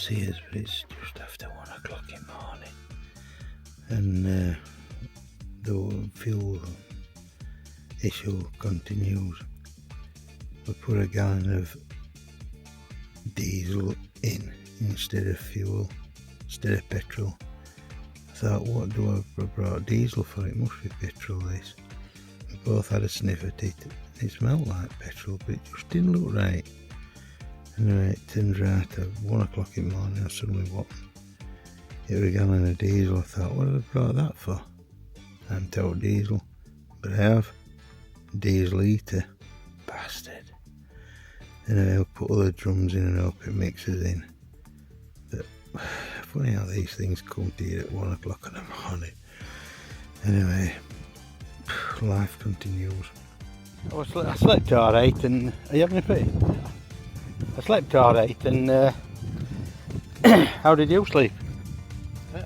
see us, but it's just after 1 o'clock in the morning, and the fuel issue continues. We put a gallon of diesel in instead of fuel, instead of petrol. I thought, what do I brought diesel for? It must be petrol, this. We both had a sniff at it. It smelled like petrol, but it just didn't look right. Anyway, it turns out at 1 o'clock in the morning, I suddenly walked. It was a gallon of diesel. I thought, what have I brought that for? I'm told diesel, but I have. Diesel eater. Bastard. Anyway, I'll put other drums in and hope it mixes in. But, funny how these things come to you at 1 o'clock in the morning. Anyway, life continues. I slept alright, and are you having a pee? I slept alright, and how did you sleep?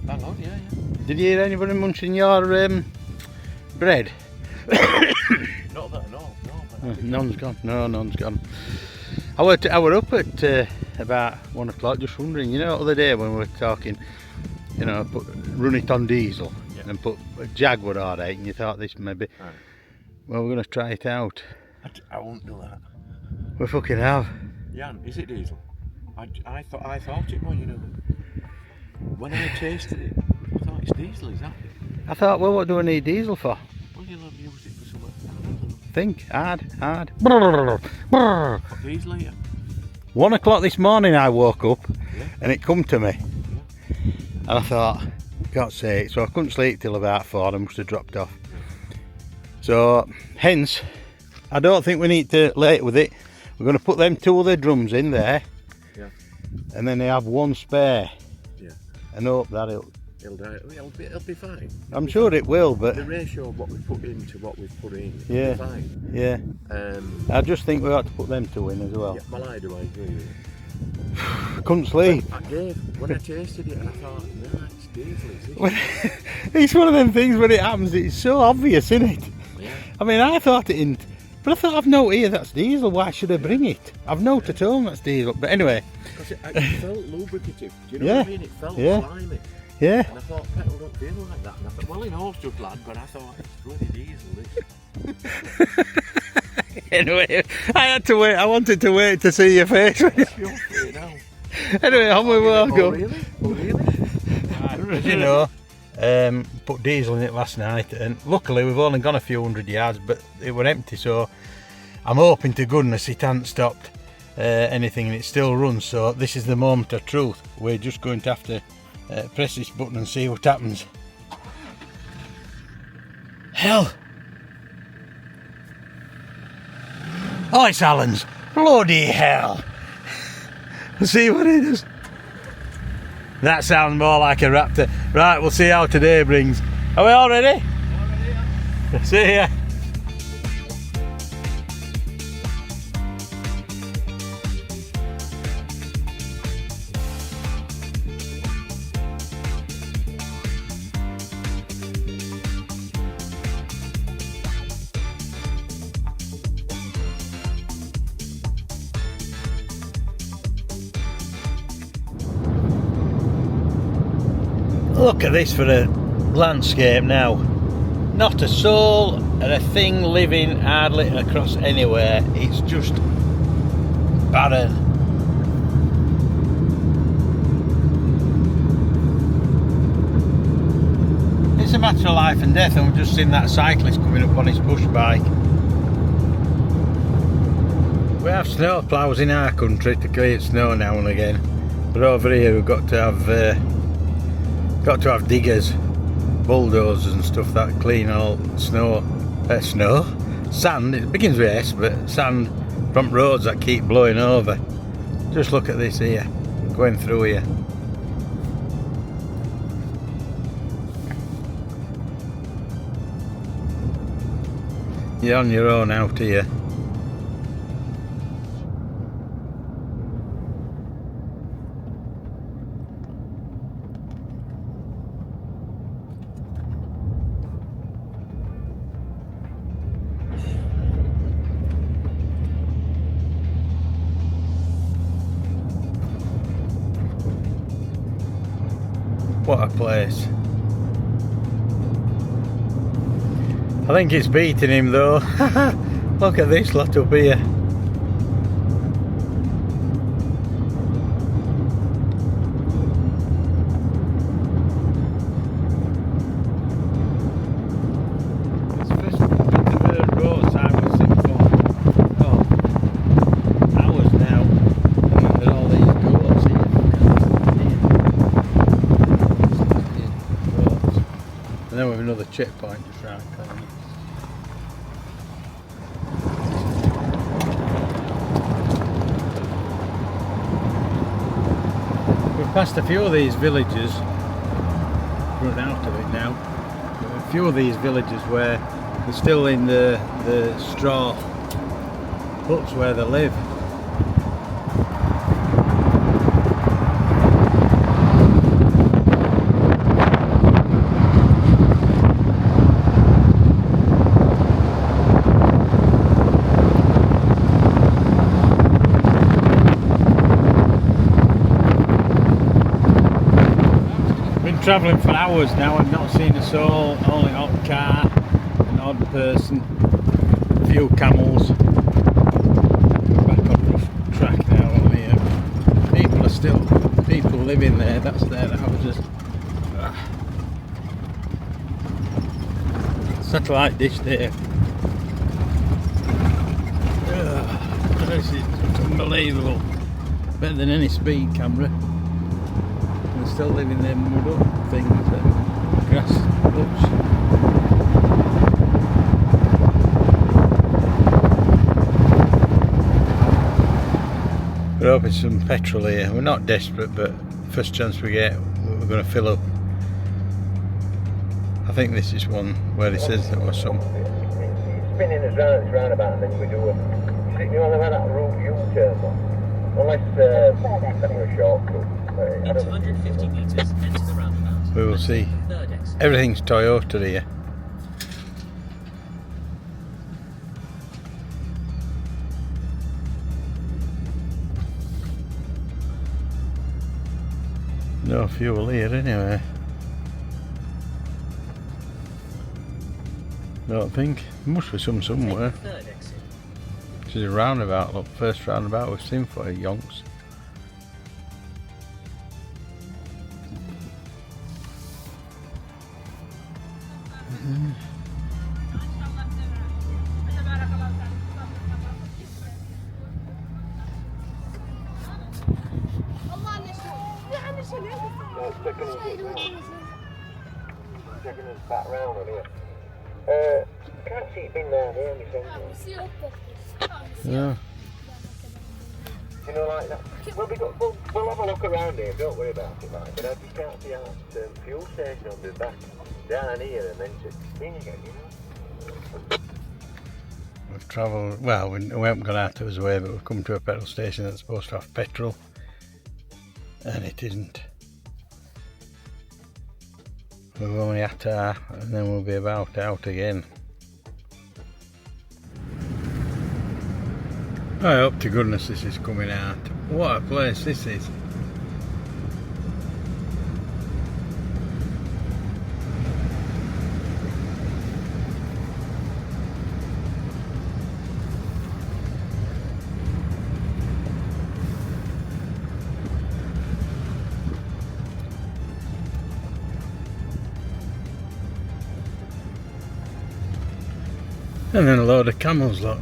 Bang on, yeah. Did you hear anybody munching your bread? Not that, no. None's gone. No, none's gone. I were up at about 1 o'clock, just wondering. You know, the other day when we were talking, you know, run it on diesel, and put Jaguar alright, and you thought this maybe. Right. Well, we're going to try it out. I won't do that. We fucking have. Jan, is it diesel? I thought it was, you know. When I tasted it, I thought it's diesel, is that it? I thought, well, what do I need diesel for? Well, you'll have used it for something. Think, hard. What diesel are you? 1 o'clock this morning I woke up, and it come to me. And I thought, God's sake, so I couldn't sleep till about 4, I must have dropped off. So, hence, I don't think we need to late with it. We're going to put them 2 other drums in there, and then they have 1 spare, and hope that it'll be fine. I'm sure it will, but the ratio of what we put in to what we've put in, it'll be fine. Yeah. I just think we ought to put them 2 in as well. Yeah, well, I agree with you. I couldn't sleep. When I tasted it, I thought, no, it's diesel, is it? It's one of them things when it happens, it's so obvious, isn't it? Yeah. I mean, I thought it didn't, but I thought, I've no here, that's diesel, why should I bring it? I've no at home, that's diesel, but anyway. Because it felt lubricative, do you know what I mean? It felt slimy. Yeah. And I thought, petrol don't feel like that. And I thought, well, it knows just lad, but I thought, it's bloody diesel, this. Anyway, I had to wait, I wanted to wait to see your face. Anyway, on we will go. Oh, really? You know, put diesel in it last night, and luckily we've only gone a few hundred yards, but it were empty, so I'm hoping to goodness it hasn't stopped anything and it still runs. So this is the moment of truth. We're just going to have to press this button and see what happens. Hell! Oh, it's Alan's. Bloody hell! We'll see what it is. That sounds more like a raptor. Right, we'll see how today brings. Are we all ready? See ya. Look at this for a landscape now. Not a soul and a thing living hardly across anywhere. It's just barren. It's a matter of life and death, and we've just seen that cyclist coming up on his push bike. We have snow ploughs in our country to clear snow now and again, but over here we've got to have diggers, bulldozers and stuff that clean all sand, it begins with S, but sand from roads that keep blowing over. Just look at this here, going through here. You're on your own out here. What a place. I think it's beating him though. Look at this lot up here. And then we have another checkpoint just round the corner. We've passed a few of these villages, run out of it now, a few of these villages where they're still in the straw huts where they live. Travelling for hours now, I've not seen a soul, only an odd car, an odd person, a few camels. We're back on rough track now on here. People are still, people living there, that's their houses. Satellite dish there. This is unbelievable. Better than any speed camera. We're still living there mud up things, grass huts. We're hoping some petrol here. We're not desperate, but first chance we get, we're going to fill up. I think this is one where it says there was some. Spinning us round this roundabout, and then we do a. You know, they've had that route U-turn one. Unless that's a shortcut. In 250 metres, enter the roundabout. We will see. Everything's Toyota here. No fuel here anyway. Don't think. There must be some somewhere. This is a roundabout, look, first roundabout we've seen for yonks. Checking us back round on here. Can't see it been down here, myself. Yeah. You know, like that. We'll have a look around here, don't worry about it, like, but I just can't see our fuel station on the back down here and then just in again, you know. We've travelled, well, we haven't gone out of his way, but we've come to a petrol station that's supposed to have petrol, and it isn't. We've only at our, and then we'll be about out again. I hope to goodness this is coming out. What a place this is. And then a load of camels, look.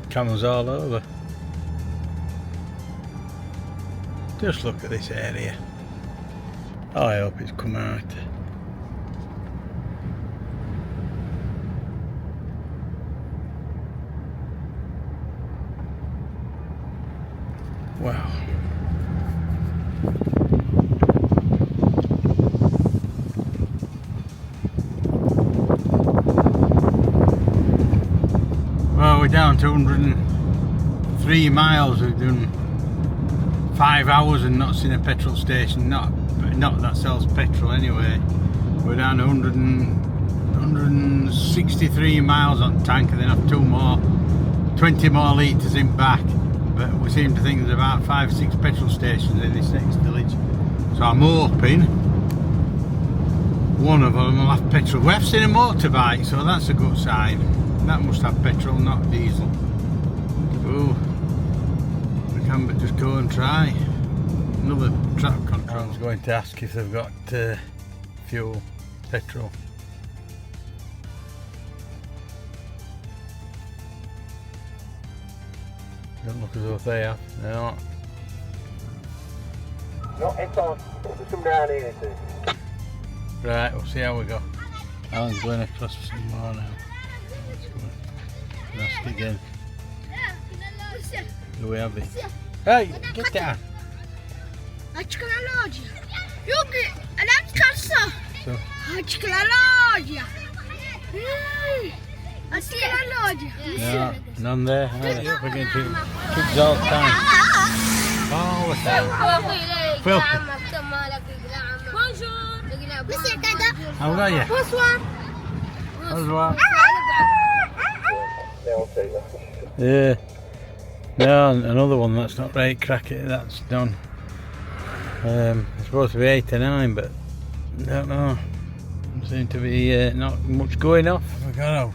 Camels all over. Just look at this area. I hope it's come out. Wow. Well, we down to 103 miles. We've done 5 hours and not seen a petrol station, not that sells petrol anyway. We're down to 163 miles on tank, and then have 20 more litres in back. But we seem to think there's about 5 or 6 petrol stations in this next village. So I'm hoping one of them will have petrol. We have seen a motorbike, so that's a good sign. That must have petrol, not diesel. Oh, we can but just go and try. Another track control. I was going to ask if they've got fuel, petrol. Don't look as though they have. They're not. Not it's on. There's some down here too. Right, we'll see how we go. Alan's going across for some more now. Let's ask again. Do we have it? Hey, get down! Açık la loja. Yok, alam çıkarsa. So, Açık la loja. Açık la loja. no, none there. We're going to kids all the time. All the time. Phil, Bonjour. Monsieur Dada. how are you? Bonsoir. Bonsoir. They'll take that. Yeah. No, another one that's not right, crack it, that's done. It's supposed to be 8 or 9, but I don't know. Seems to be not much going off. Have we got out?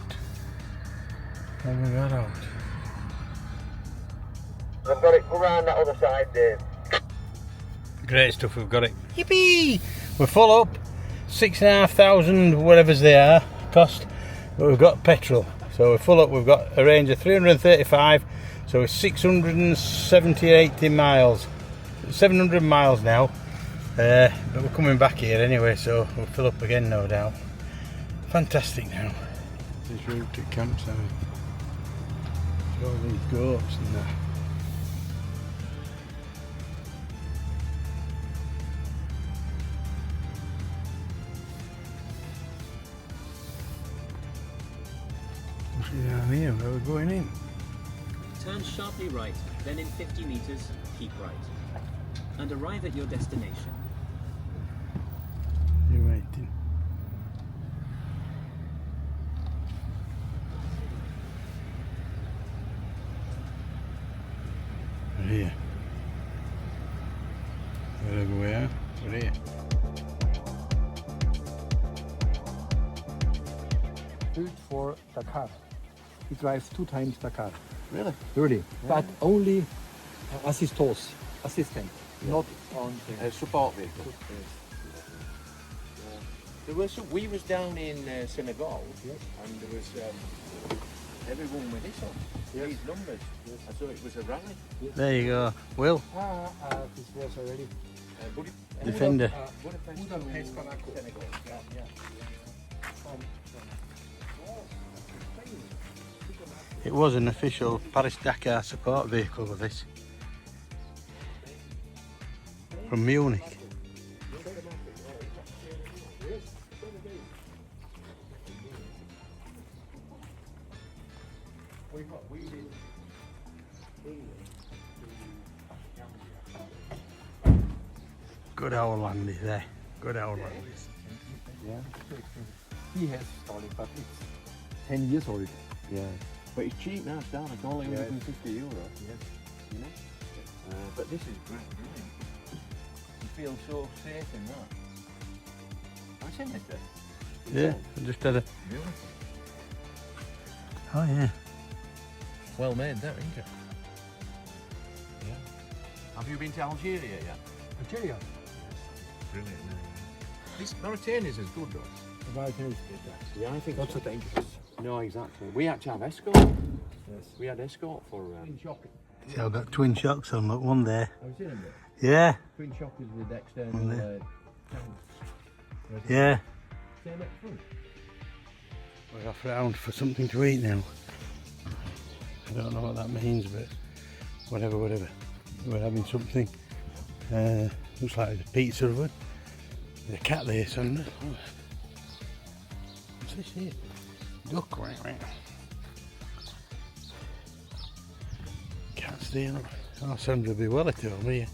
Have we got out? I've got it. Go round that other side, Dave. Great stuff, we've got it. Yippee! We're full up. 6,500, whatever's they are, cost. But we've got petrol. So we're full up, we've got a range of 335. So it's 670-80 miles. 700 miles now. But we're coming back here anyway, so we'll fill up again, no doubt. Fantastic now. This route to campsite. All these goats and that. What's down here? Where we're going in? Turn sharply right, then in 50 meters, keep right. And arrive at your destination. You're waiting. We're here. Wherever we are, we're here. Built for Dakar. He drives 2 times Dakar. Really? Really? But only assistant, not on the Support vehicle. There was some, we was down in Senegal, and there was everyone with this on. These numbers. I thought it was a rally. There you go. Will, this was already. Defender. Budapest, Senegal. Yeah. It was an official Paris-Dakar support vehicle with this. From Munich. Good old Landy there. Good old Landy. Yeah. He has started, but it's 10 years old. Yeah. But it's cheap now, starting only €150. You know? But this is great, brilliant. You feel so safe in that. I've seen this bit. Yeah, I just had a... Beautiful. Oh yeah. Well made, that, isn't it? Yeah. Have you been to Algeria yet? Algeria. Brilliant. This Mauritania's is good though. About his Yeah, I think not so dangerous. No, exactly. We actually have escort. Yes. We had escort for. Shopping. See, I've got twin shocks on, look, one there. Have you seen them? Yeah, Twin shockers with external One there. tanks. yeah. Same up front. We're off round for something to eat now. I don't know what that means, but whatever. We're having something. Looks like there's a pizza oven. There's a cat there, son. What's this here? Duck, right. That's the end. Oh, Sandra will be well at home here.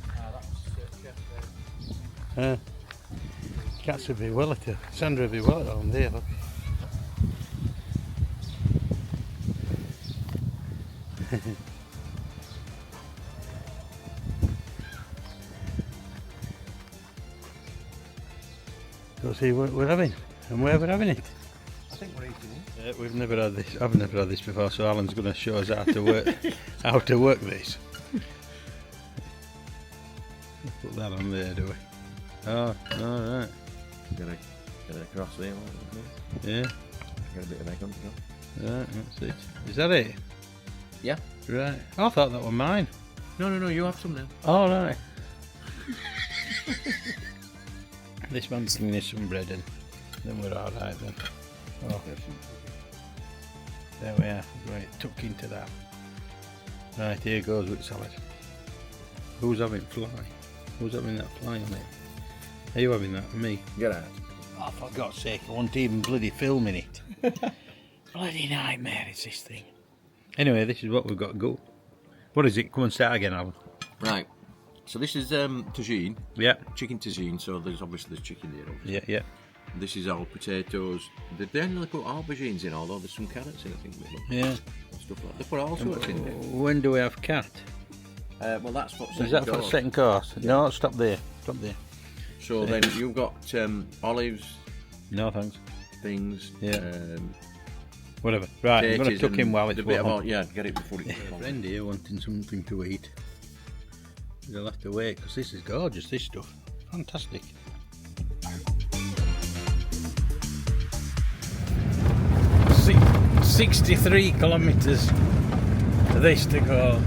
Cats will be well at home. Sandra will be well at home there, look. Go see what we're having and where we're having it. I think we're eating it. We've never had this. I've never had this before, so Alan's going to show us how to work this. Put that on there, do we? Oh, all right. Get it across there. Yeah. Get a bit of egg on it. Right, that's it. Is that it? Yeah. Right. I thought that were mine. No, you have some now. All right. This man's giving us some bread and then we're all right then. Oh. There we are. Right, tuck into that. Right, here goes with salad. Who's having fly? Who's having that fly on it? Are you having that? Me? Get out. Oh, for God's sake, I wasn't even bloody filming it. Bloody nightmare is this thing. Anyway, this is what we've got to go. What is it? Come and start again, Alan. Right. So this is tagine. Yeah. Chicken tagine. So there's chicken there. Obviously. Yeah. This is our potatoes. They generally put aubergines in, although there's some carrots in, I think. Yeah. Stuff like that. They put all sorts in there. When do we have cat? Well, that's for Is that for second course? Yeah. No, stop there. Stop there. So then you've got olives, No thanks. things. Yeah. Whatever. Right, I'm going to tuck in while it's warm. Get it before it's A friend here wanting something to eat. You'll have to wait because this is gorgeous, this stuff. Fantastic. See, 63 kilometres to this to go.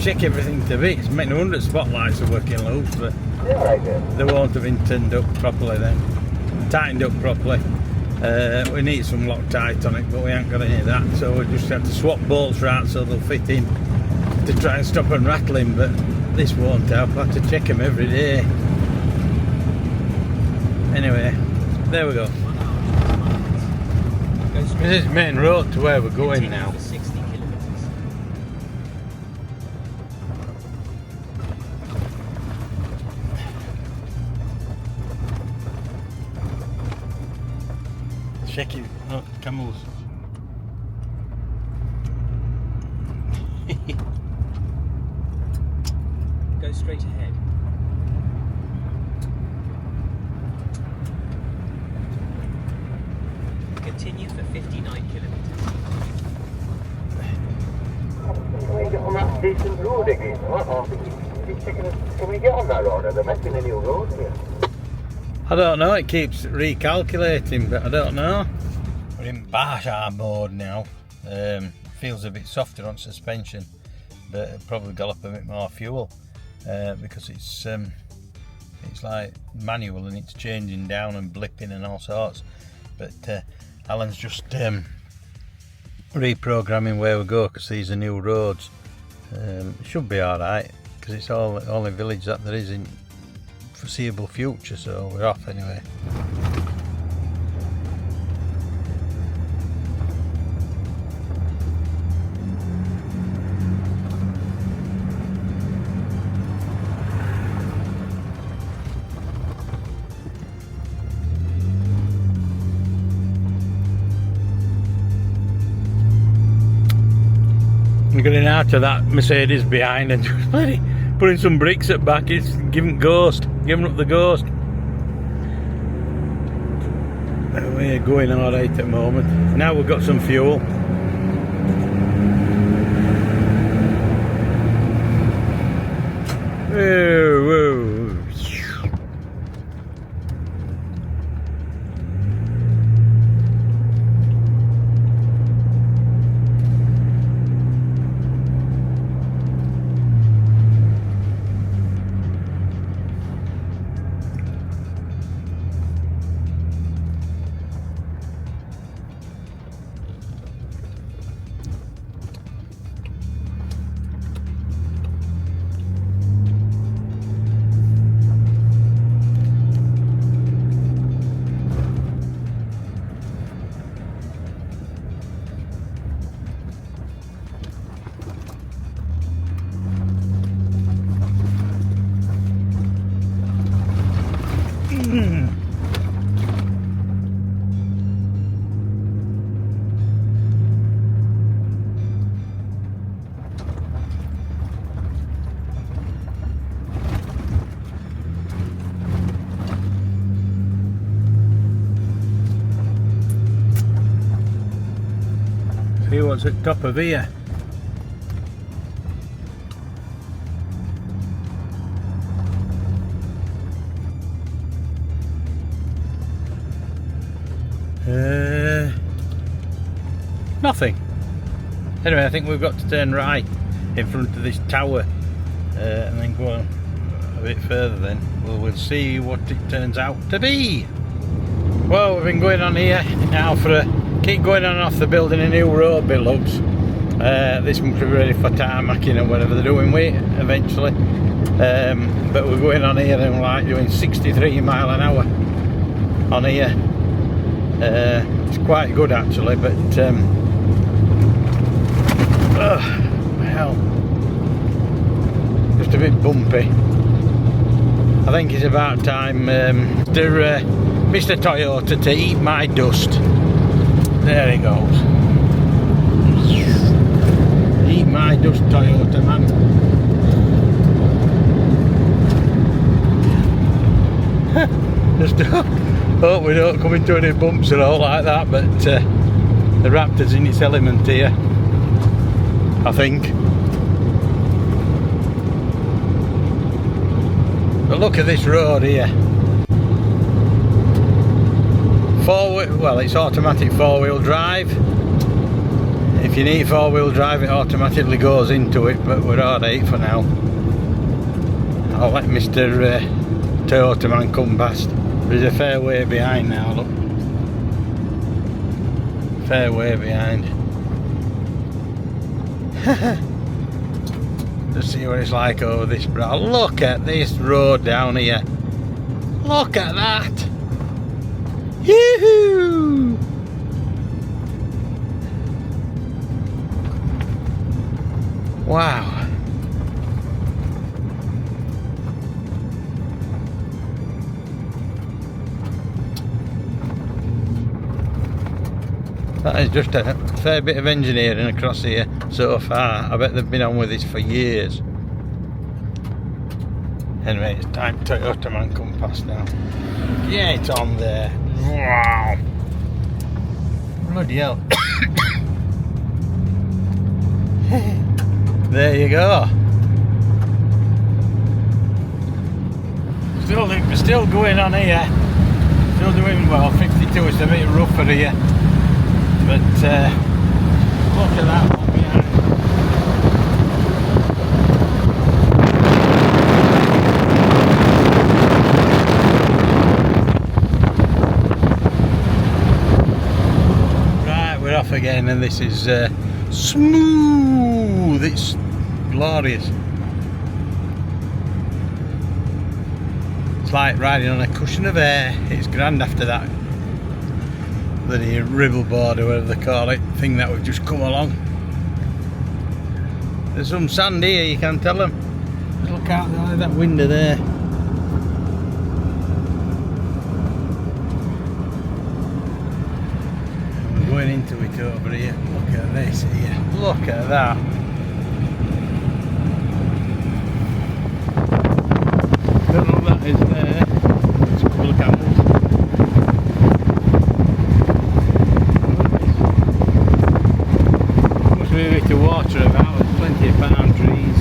Check everything to bits. Make no wonder spotlights are working loose, but they won't have been turned up properly then. Tightened up properly. We need some Loctite on it, but we ain't got any of that, so we just have to swap bolts round so they'll fit in to try and stop them rattling, but this won't help. I have to check them every day. Anyway, there we go. This is main road to where we're going now. For 60 kilometres. Check it. Oh, camels. Go straight ahead. Continue for 59 kilometres. Can we get on that decent road again? Can we get on that road? Are they making a new road here? I don't know, it keeps recalculating, but I don't know. We're in Barsha mode now. Feels a bit softer on suspension, but it'll probably gallop a bit more fuel because it's like manual and it's changing down and blipping and all sorts. But Alan's just reprogramming where we go because these are new roads. It should be alright because it's all the only village that there is in foreseeable future, so we're off anyway. We're getting out of that Mercedes behind and just bloody putting some bricks at back. It's giving up the ghost. We're going alright at the moment. Now we've got some fuel. Whoa, whoa. See what's at top of here. Nothing. Anyway, I think we've got to turn right in front of this tower and then go on a bit further then. We'll see what it turns out to be. Well, we've been going on here now keep going on off the building a new road, beloveds. This must be ready for tarmacking or whatever they're doing with it eventually. But we're going on here and we're like doing 63 mile an hour on here. It's quite good actually, but hell, just a bit bumpy. I think it's about time Mr. Toyota to eat my dust. There he goes. Eat my dust, Toyota, man. Just hope we don't come into any bumps or all like that, but the Raptor's in its element here, I think. But look at this road here. Well, it's automatic 4-wheel drive. If you need 4-wheel drive, it automatically goes into it, but we're alright for now. I'll let Mr. Toyota man come past. There's a fair way behind now, look. Fair way behind. Just see what it's like over this brow. Look at this road down here. Look at that. Yoo-hoo! Wow. That is just a fair bit of engineering across here so far. I bet they've been on with this for years. Anyway, it's time Toyota man come past now. Yeah, it's on there. Wow. Bloody hell. There you go. Still going on here. Still doing well. 52 is a bit rougher here. But look at that one behind. Right, we're off again, and this is smooth. It's glorious. It's like riding on a cushion of air. It's grand after that. The ribble board or whatever they call it, thing that we've just come along. There's some sand here, you can tell them. Just look out there, that window there. We're going into it over here. Look at this here. Look at that. Don't know what that is there. There's a couple of camels. To water about, there's plenty of palm trees.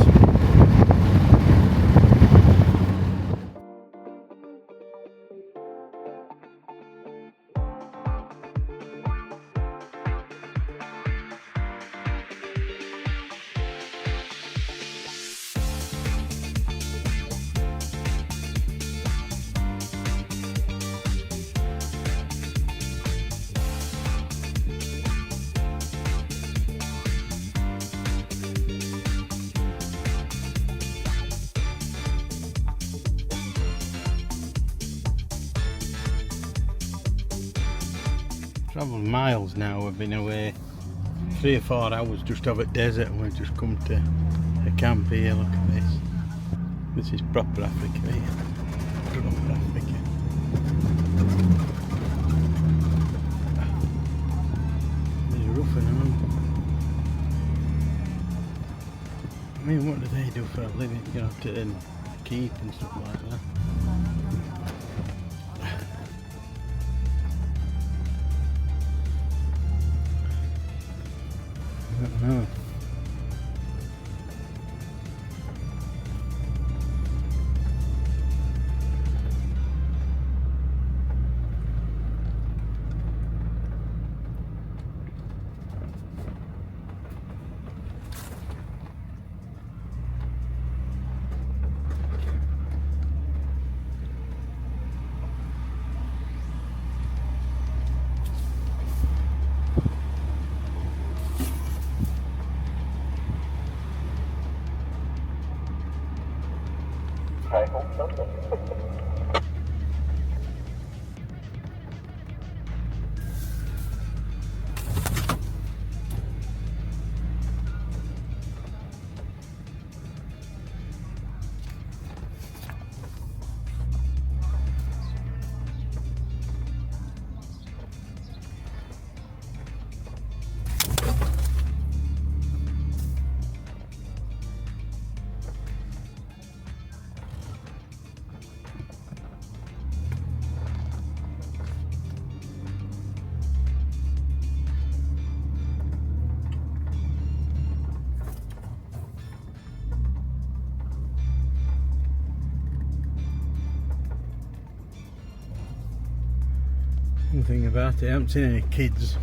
Travelled miles now. We've been away 3 or 4 hours just over desert, and we've just come to a camp here. Look at this. This is proper Africa here. Proper Africa. They're roughing them. I mean, what do they do for a living? You know, to keep and stuff like that. don't know. I hope something. One thing about it, I haven't seen any kids.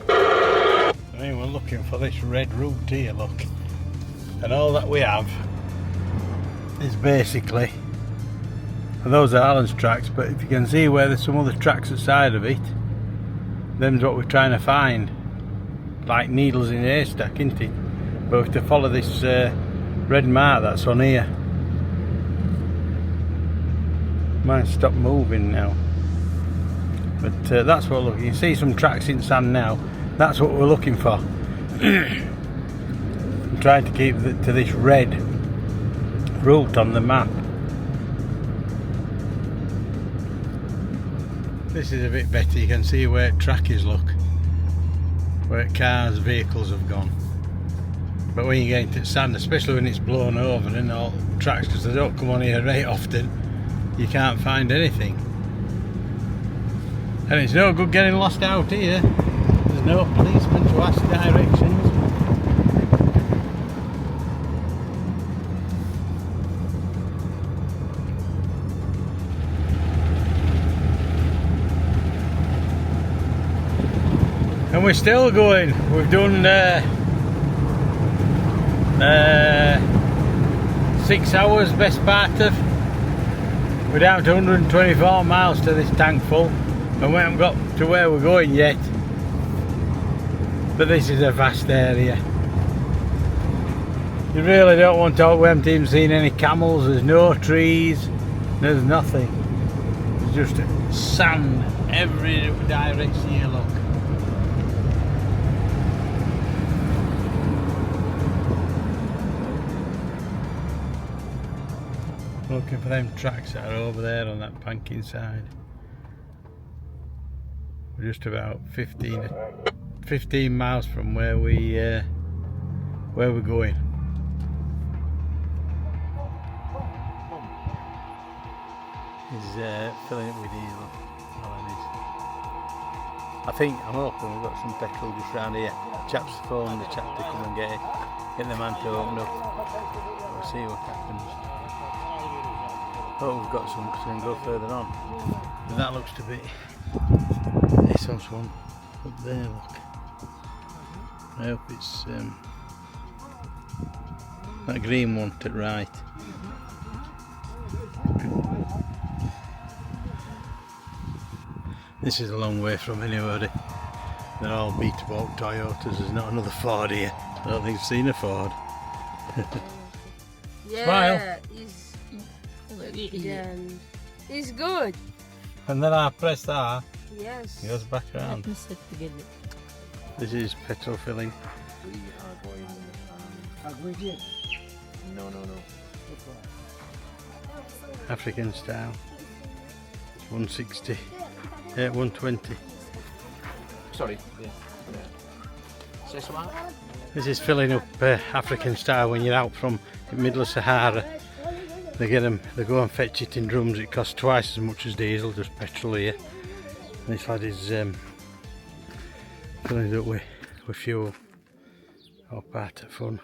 I mean, we're looking for this red route here, look. And all that we have is basically, and those are Alan's tracks, but if you can see where there's some other tracks outside of it, them's what we're trying to find. Like needles in a haystack, isn't it? But we have to follow this red mark that's on here. Mine stopped moving now. But that's what we're looking. You see some tracks in sand now. That's what we're looking for. I'm trying to keep to this red route on the map. This is a bit better. You can see where track is, look. Where cars, vehicles have gone. But when you get into sand, especially when it's blown over and all tracks, because they don't come on here very often, you can't find anything. And it's no good getting lost out here. There's no policeman to ask directions. And we're still going. We've done 6 hours best part of. We're down to 124 miles to this tank full, and we haven't got to where we're going yet. But this is a vast area. You really don't want to talk. We haven't even seen any camels. There's no trees. There's nothing. There's just sand every direction you look. Looking for them tracks that are over there on that banking side. We're just about 15 miles from where we're going. He's filling it with diesel. I think, I'm hoping we've got some petrol just round here. Chap's phoned the chap to come and get it. Get the man to open up. We'll see what happens. Oh, we've got some, so we can go further on. And that looks to be this one up there, look. I hope it's that green one to the right. This is a long way from anybody. They're all beat-up Toyotas. There's not another Ford here. I don't think I've seen a Ford. Yeah, Smile. It's good. And then I press that, Yes. it goes back around. This is petrol filling. We are going. No. African style. 160, 120. Sorry. Yeah. Say something? This is filling up African style when you're out from the middle of Sahara. They go and fetch it in drums. It costs twice as much as diesel, just petrol here. And this lad is filling it up with fuel. All part of fun,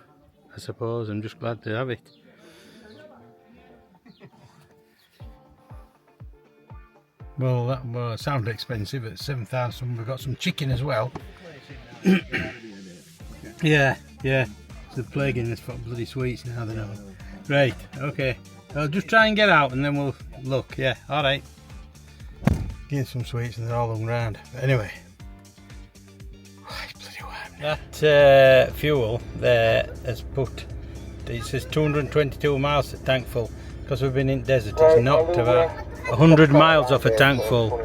I suppose. I'm just glad to have it. Well, that sounded expensive at 7,000. We've got some chicken as well. Yeah. They're plaguing us for bloody sweets now, they know. Right, okay. I'll just try and get out and then we'll look. Yeah, alright. Get some sweets and they're all hung round. But anyway. It's bloody warm. That fuel there has put, it says 222 miles to tank full. Because we've been in desert, it's knocked about 100 miles off a tank full.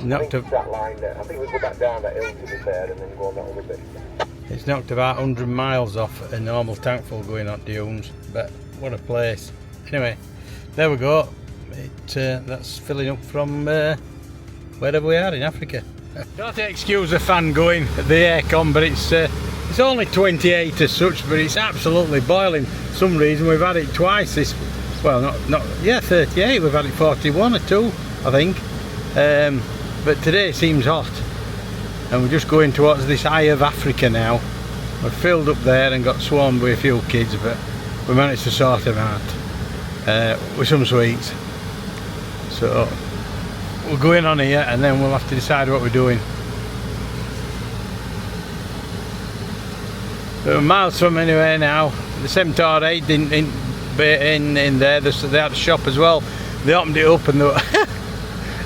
Knocked up. That line there. I think we go back down that hill to be fair and then go on that other bit. It's knocked about 100 miles off a normal tank full going on Dunes, but what a place. Anyway, there we go. That's filling up from wherever we are in Africa. Don't excuse the fan going, the aircon, but it's only 28 as such, but it's absolutely boiling. For some reason we've had it twice this, well not 38, we've had it 41 or 2 I think. But today seems hot. And we're just going towards this eye of Africa now. We're filled up there and got swarmed with a few kids, but we managed to sort them out with some sweets. So we're going on here and then we'll have to decide what we're doing. We're miles from anywhere now. The Centaur 8 in there, they had a shop as well. They opened it up and they were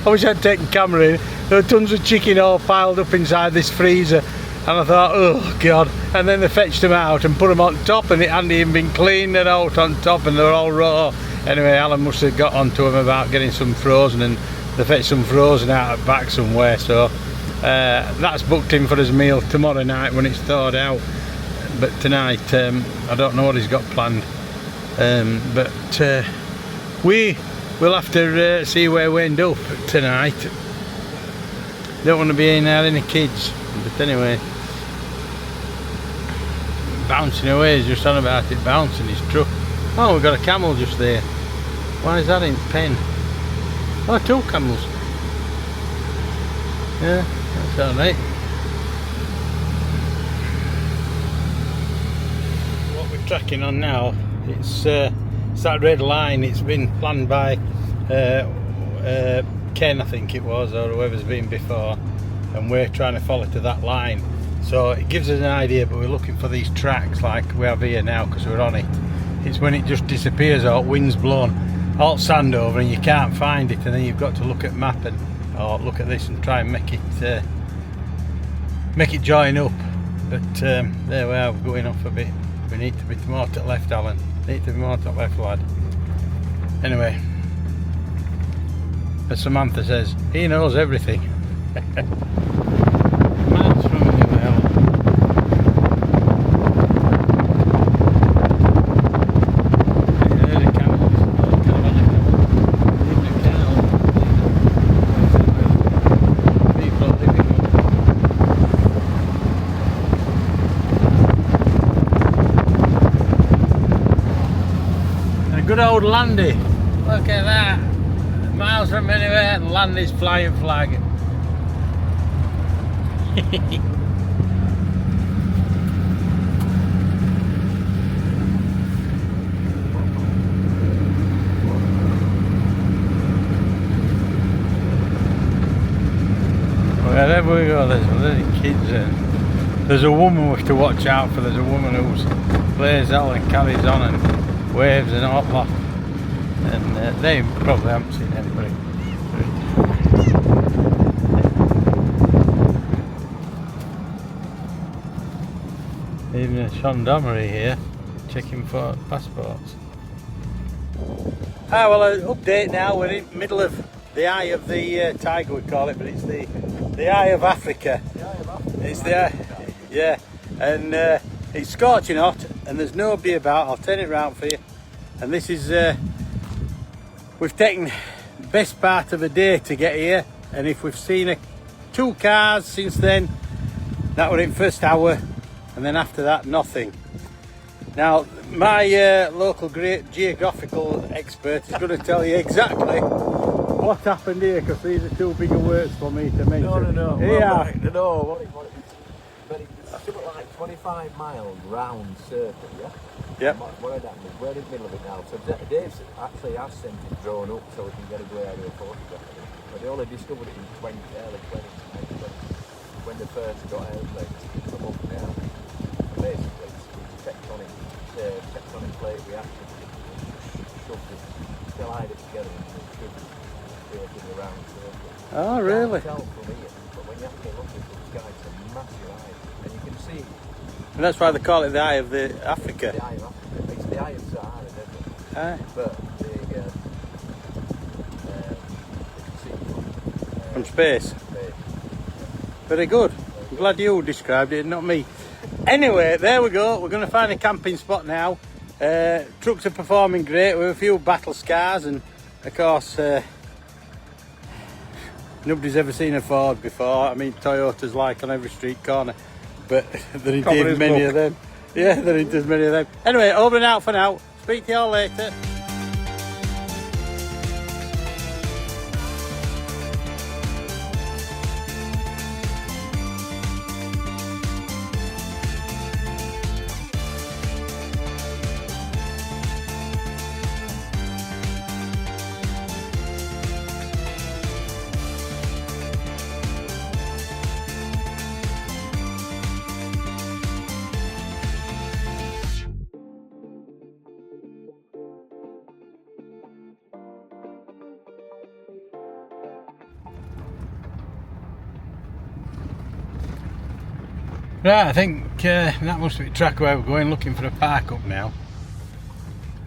I wish I'd taken camera in. There were tons of chicken all piled up inside this freezer and I thought, oh god. And then they fetched them out and put them on top and it hadn't even been cleaned and out on top and they were all raw. Anyway, Alan must have got onto them about getting some frozen and they fetched some frozen out at back somewhere, so that's booked in for his meal tomorrow night when it's thawed out. But tonight, I don't know what he's got planned. But we'll have to see where we end up tonight. Don't want to be in there any kids, but anyway, bouncing away, he's just on about it bouncing his truck. Oh, we've got a camel just there. Why is that in pen? Oh, 2 camels. Yeah, that's alright. What we're tracking on now, it's that red line. It's been planned by Ken, I think it was, or whoever's been before, and we're trying to follow to that line. So it gives us an idea, but we're looking for these tracks like we have here now because we're on it. It's when it just disappears or wind's blown all sand over and you can't find it, and then you've got to look at map and or look at this and try and make it join up. But there we are, we're going off a bit. We need to be more to the left, Alan. Need to be more to the left, lad. Anyway, as Samantha says, he knows everything. Miles from anywhere, Alan. Good old Landy, look at that, miles from anywhere and Landy's flying flag. Wherever we go there's little kids in. There's a woman we have to watch out for. There's a woman who plays out and carries on and waves and all that, and they probably haven't seen anybody. Even a gendarmerie here checking for passports. Well, an update now. We're in the middle of the eye of the tiger, we call it, but it's the eye of Africa. It's the yeah, and it's scorching hot and there's nobody about. I'll turn it round for you. And this is we've taken best part of a day to get here, and if we've seen 2 cars since then, that were in first hour, and then after that nothing. Now my local great geographical expert is going to tell you exactly what happened here, because these are too big a words for me to mention. No. Yeah. Right, no. But it's something like 25 miles round circle, yeah? Yep. What had happened is we're in the middle of it now. So Dave actually has sent it drawn up so we can get a good aerial photograph of it. But they only discovered it in early 2020 when they first got airplanes from up and down. And basically, it's tectonic plate reaction. Shoved it, collided it together and shoved it, creating a round circle. Oh, really? You can't tell from here, but when you actually look at the sky, it's a massive eye, and you can see And that's why they call it the Eye of the Africa. the eye of Africa. It's the eye of Sahara, isn't it? Aye. But you can see From space. Very good. I'm glad you described it, not me. Anyway, there we go. We're going to find a camping spot now. Trucks are performing great with a few battle scars, and of course nobody's ever seen a Ford before. I mean, Toyota's like on every street corner, but there ain't even many of them. Yeah, there ain't as many of them. Anyway, over and out for now. Speak to you all later. Right, I think that must be the track where we're going, looking for a park up now.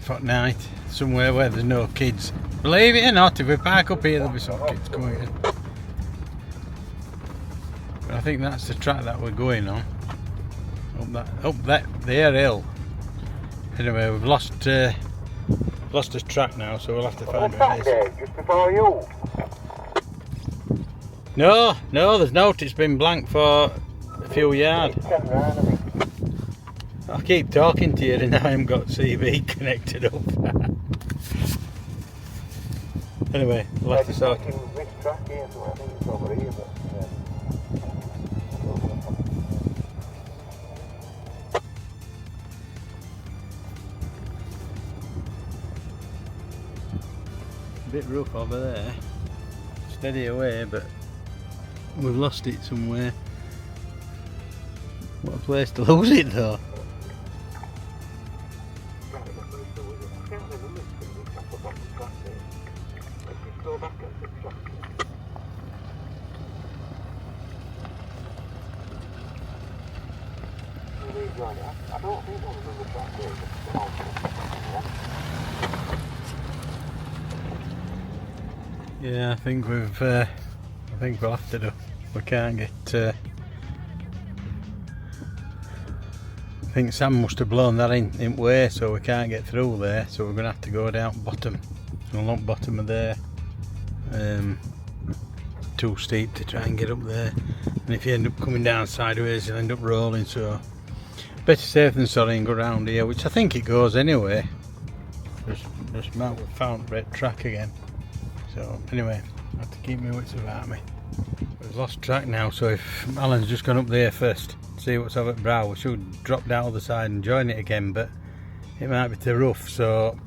For night, somewhere where there's no kids. Believe it or not, if we park up here, there'll be some kids coming in. But I think that's the track that we're going on. Up that hill. Anyway, we've lost a track now, so we'll have to find where it is. Just before you. No, there's not. It's been blank for a few yards. I'll keep talking to you and I haven't got CV connected up. Anyway, we'll have to sort it. This track here, so I think it's over here, but A bit rough over there. Steady away, but we've lost it somewhere. What a place to lose it though. I don't think there was another track there. Yeah, I think we'll have to do. We can't get. I think Sam must have blown that in way, so we can't get through there. So we're going to have to go down bottom, along bottom of there. Too steep to try and get up there, and if you end up coming down sideways, you'll end up rolling. So better safe than sorry and go round here, which I think it goes anyway. Just about we found red track again. So anyway, I have to keep my wits about me. We've lost track now, so if Alan's just gone up there first, see what's over at Brow, we should drop down the other side and join it again, but it might be too rough, so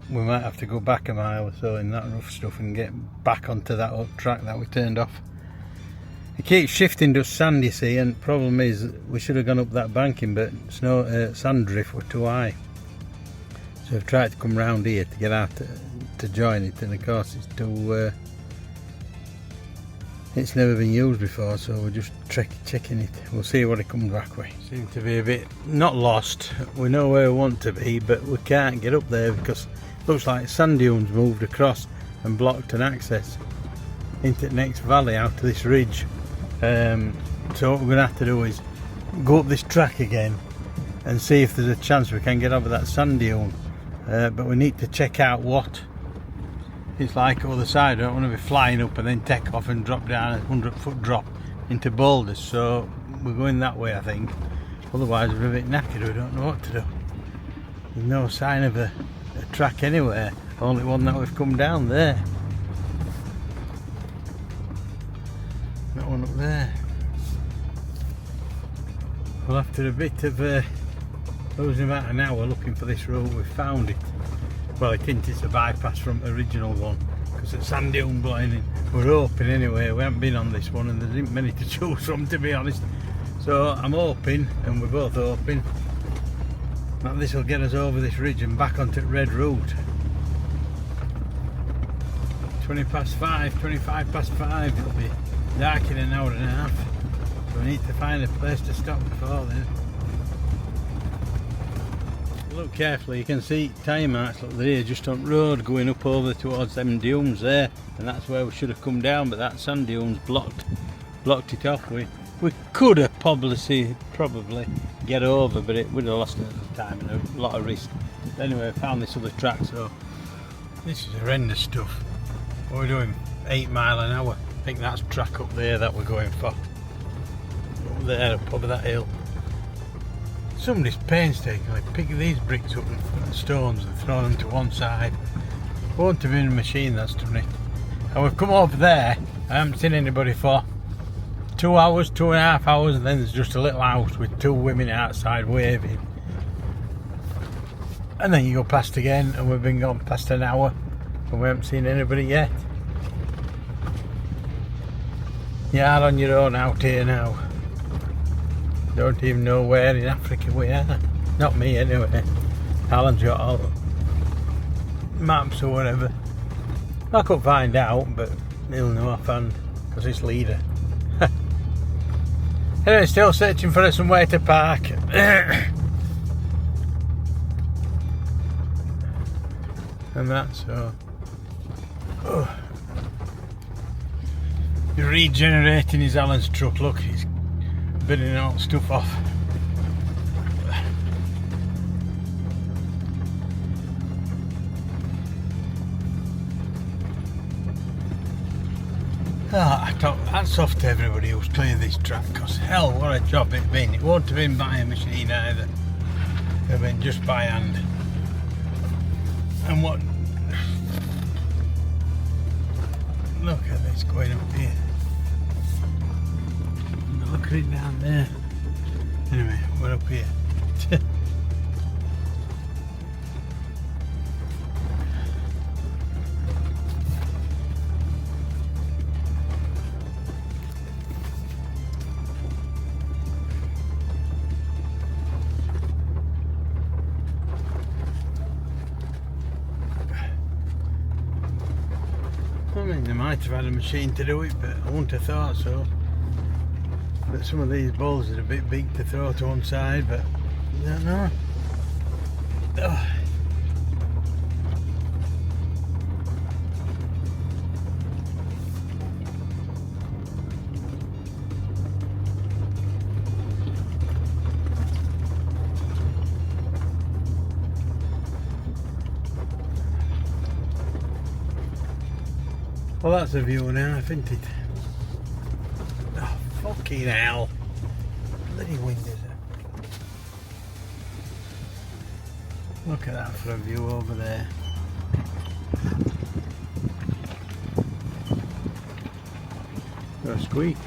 we might have to go back a mile or so in that rough stuff and get back onto that old track that we turned off. It keeps shifting to sand, you see, and the problem is we should have gone up that banking, but sand drift were too high. So I've tried to come round here to get out to join it, and of course it's too it's never been used before, so we're just checking it. We'll see what it comes back with. Seem to be a bit not lost. We know where we want to be, but we can't get up there because it looks like sand dunes moved across and blocked an access into the next valley out to this ridge. So what we're going to have to do is go up this track again and see if there's a chance we can get over that sand dune. But we need to check out what it's like other side. I don't want to be flying up and then take off and drop down a 100-foot drop into boulders, so we're going that way I think. Otherwise we're a bit knackered, we don't know what to do. There's no sign of a track anywhere, only one that we've come down there. That one up there. Well, after a bit of losing about an hour looking for this road, we found it. Well, it isn't, it's a bypass from the original one, because it's sand dune blinding. We're hoping anyway, we haven't been on this one and there isn't many to choose from, to be honest. So I'm hoping, and we're both hoping, that this will get us over this ridge and back onto the red route. 20 past 5, 25 past 5, it'll be dark in an hour and a half. So we need to find a place to stop before then. Look carefully, you can see tyre marks, look there, just on road going up over towards them dunes there, and that's where we should have come down, but that sand dunes blocked it off. We could have probably get over, but it would have lost a lot of time and a lot of risk. Anyway, I found this other track, so this is horrendous stuff. What are we doing? 8 mile an hour. I think that's track up there that we're going for. Up there, up over that hill. Somebody's painstakingly picked these bricks up and stones and thrown them to one side. Won't have been a machine that's done it. And we've come over there, I haven't seen anybody for 2 hours, 2.5 hours, and then there's just a little house with 2 women outside waving. And then you go past again, and we've been gone past an hour, and we haven't seen anybody yet. You're on your own out here now. Don't even know where in Africa we are. Not me anyway. Alan's got all maps or whatever. I could find out, but he'll know offhand because it's leader. Anyway, still searching for somewhere to park. And that's so. Oh. He's regenerating his Alan's truck. Look, he's bidding all stuff off. I thought hats off to everybody who's cleared this track, because hell, what a job it's been. It won't have been by a machine either. It have been just by hand. And what? Look at this going up here. Look at it down there. Anyway, we're up here. I mean, they might have had a machine to do it, but I wouldn't have thought so. But some of these balls are a bit big to throw to one side, but I don't know. Oh. Well, that's a view now, isn't it? Oh, fucking hell. Bloody wind is it? Look at that for a view over there. Got a squeak.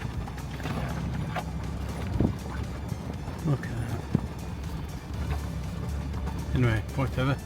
Look at that. Anyway, whatever.